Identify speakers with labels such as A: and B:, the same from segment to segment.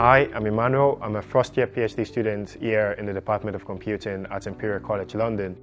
A: Hi, I'm Emmanuel. I'm a first-year PhD student here in the Department of Computing at Imperial College, London.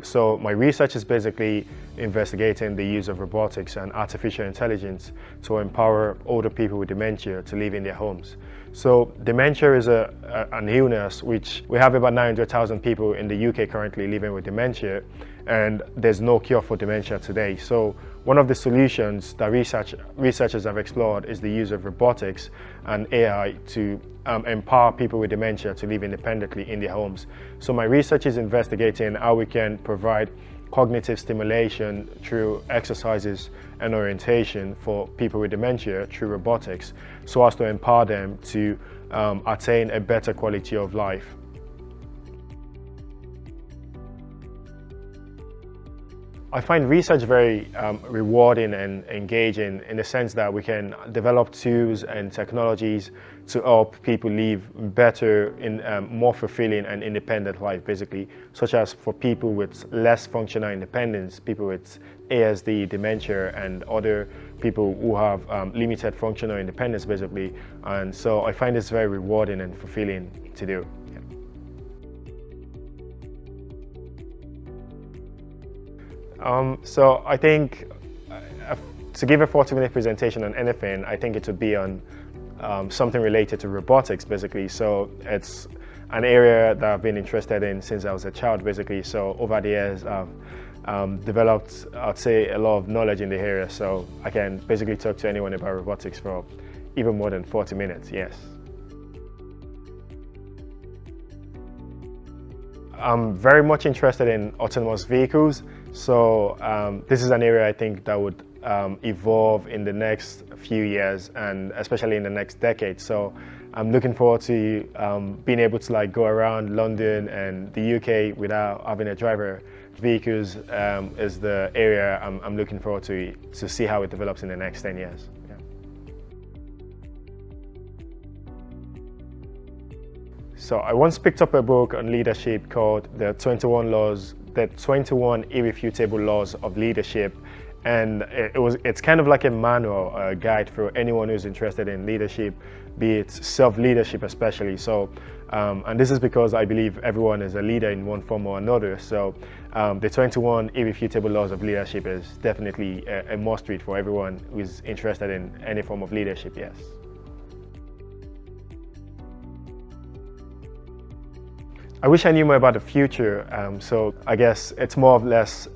A: So my research is basically investigating the use of robotics and artificial intelligence to empower older people with dementia to live in their homes. So dementia is an illness which we have about 900,000 people in the UK currently living with dementia, and there's no cure for dementia today. So one of the solutions that researchers have explored is the use of robotics and AI to empower people with dementia to live independently in their homes. So my research is investigating how we can provide cognitive stimulation through exercises and orientation for people with dementia through robotics, so as to empower them to attain a better quality of life. I find research very rewarding and engaging in the sense that we can develop tools and technologies to help people live better in more fulfilling and independent life, basically, such as for people with less functional independence, people with ASD, dementia, and other people who have limited functional independence, basically. And so I find this very rewarding and fulfilling to do. So I think to give a 40-minute presentation on anything, I think it would be on something related to robotics, basically. So it's an area that I've been interested in since I was a child, basically. So over the years, I've developed, I'd say, a lot of knowledge in the area. So I can basically talk to anyone about robotics for even more than 40 minutes, yes. I'm very much interested in autonomous vehicles. So this is an area I think that would evolve in the next few years, and especially in the next decade. So I'm looking forward to being able to go around London and the UK without having a driver. Vehicles is the area I'm looking forward to see how it develops in the next 10 years. So I once picked up a book on leadership called The 21 Irrefutable Laws of Leadership, and it's kind of like a manual, a guide for anyone who's interested in leadership, be it self-leadership especially. So, and this is because I believe everyone is a leader in one form or another. So the 21 Irrefutable Laws of Leadership is definitely a must-read for everyone who's interested in any form of leadership, yes. I wish I knew more about the future. So I guess it's more or less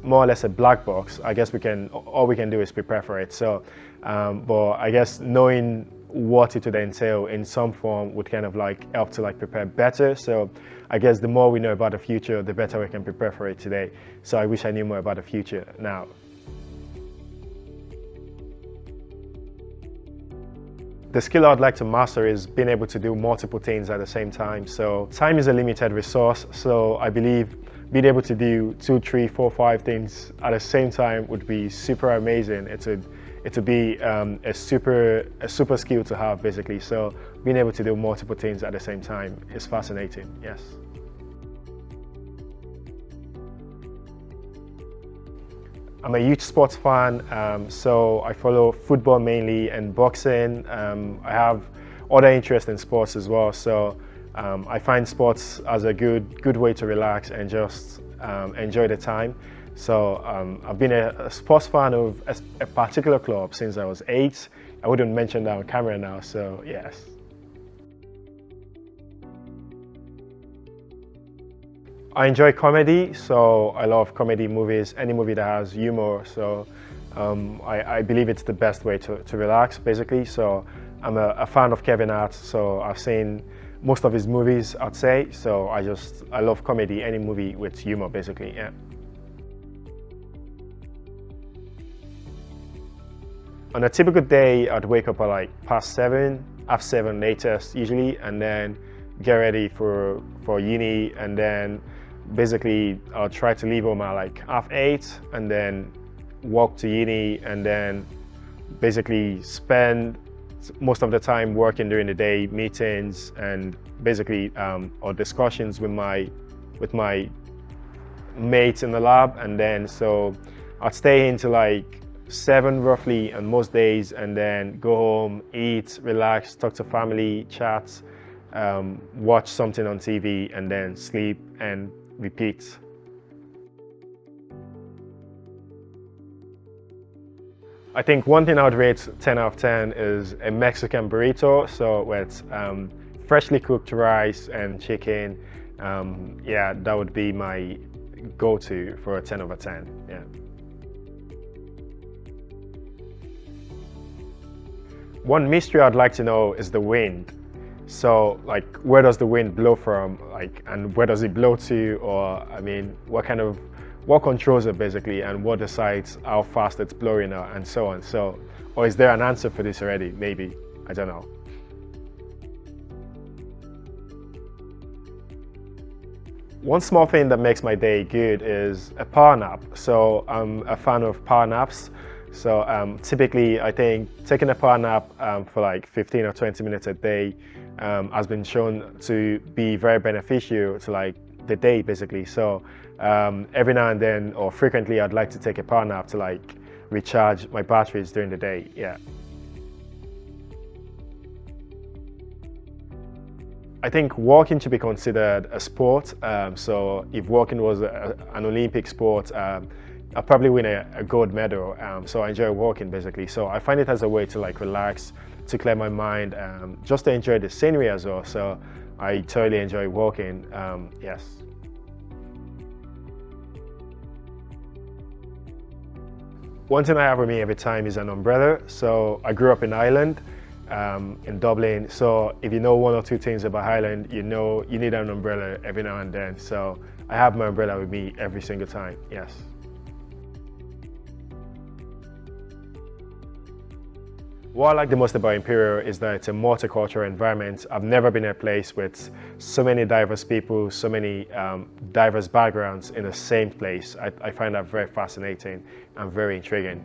A: a black box. I guess all we can do is prepare for it. So, but I guess knowing what it would entail in some form would kind of help to prepare better. So I guess the more we know about the future, the better we can prepare for it today. So I wish I knew more about the future now. The skill I'd like to master is being able to do multiple things at the same time. So time is a limited resource. So I believe being able to do 2, 3, 4, 5 things at the same time would be super amazing. It would be a super skill to have, basically. So being able to do multiple things at the same time is fascinating, yes. I'm a huge sports fan, so I follow football mainly and boxing. I have other interests in sports as well, so I find sports as a good way to relax and just enjoy the time. So I've been a sports fan of a particular club since I was 8. I wouldn't mention that on camera now, so yes. I enjoy comedy, so I love comedy movies, any movie that has humor. So I believe it's the best way to relax, basically. So I'm a fan of Kevin Hart, so I've seen most of his movies, I'd say. So I love comedy, any movie with humor, basically, yeah. On a typical day, I'd wake up at past 7, half 7 latest usually, and then get ready for uni, and then basically I'll try to leave home at half 8 and then walk to uni, and then basically spend most of the time working during the day, meetings and basically or discussions with my mates in the lab, and then so I'd stay into 7 roughly on most days, and then go home, eat, relax, talk to family, chat, watch something on TV, and then sleep and repeat. I think one thing I would rate 10 out of 10 is a Mexican burrito. So with freshly cooked rice and chicken. Yeah, that would be my go-to for a 10 over 10. Yeah. One mystery I'd like to know is the wind. So like, where does the wind blow from? Like, and where does it blow to? Or I mean, what controls it basically, and what decides how fast it's blowing and so on. So, or is there an answer for this already? Maybe, I don't know. One small thing that makes my day good is a power nap. So I'm a fan of power naps. So typically, I think taking a power nap for like 15 or 20 minutes a day has been shown to be very beneficial to like the day basically. So every now and then, or frequently, I'd like to take a power nap to like recharge my batteries during the day. Yeah. I think walking should be considered a sport. So if walking was an Olympic sport, I'd probably win a gold medal. So I enjoy walking basically. So I find it as a way to like relax, to clear my mind, just to enjoy the scenery as well. So I totally enjoy walking. Yes. One thing I have with me every time is an umbrella. So I grew up in Ireland, in Dublin. So if you know one or two things about Ireland, you know you need an umbrella every now and then. So I have my umbrella with me every single time, yes. What I like the most about Imperial is that it's a multicultural environment. I've never been in a place with so many diverse people, so many diverse backgrounds in the same place. I find that very fascinating and very intriguing.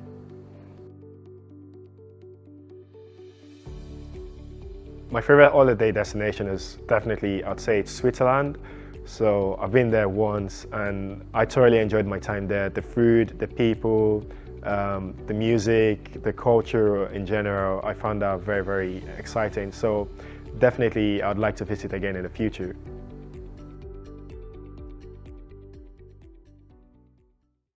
A: My favorite holiday destination is definitely, I'd say it's Switzerland. So I've been there once and I thoroughly enjoyed my time there. The food, the people, the music, the culture in general, I found that very, very exciting. So definitely I'd like to visit again in the future.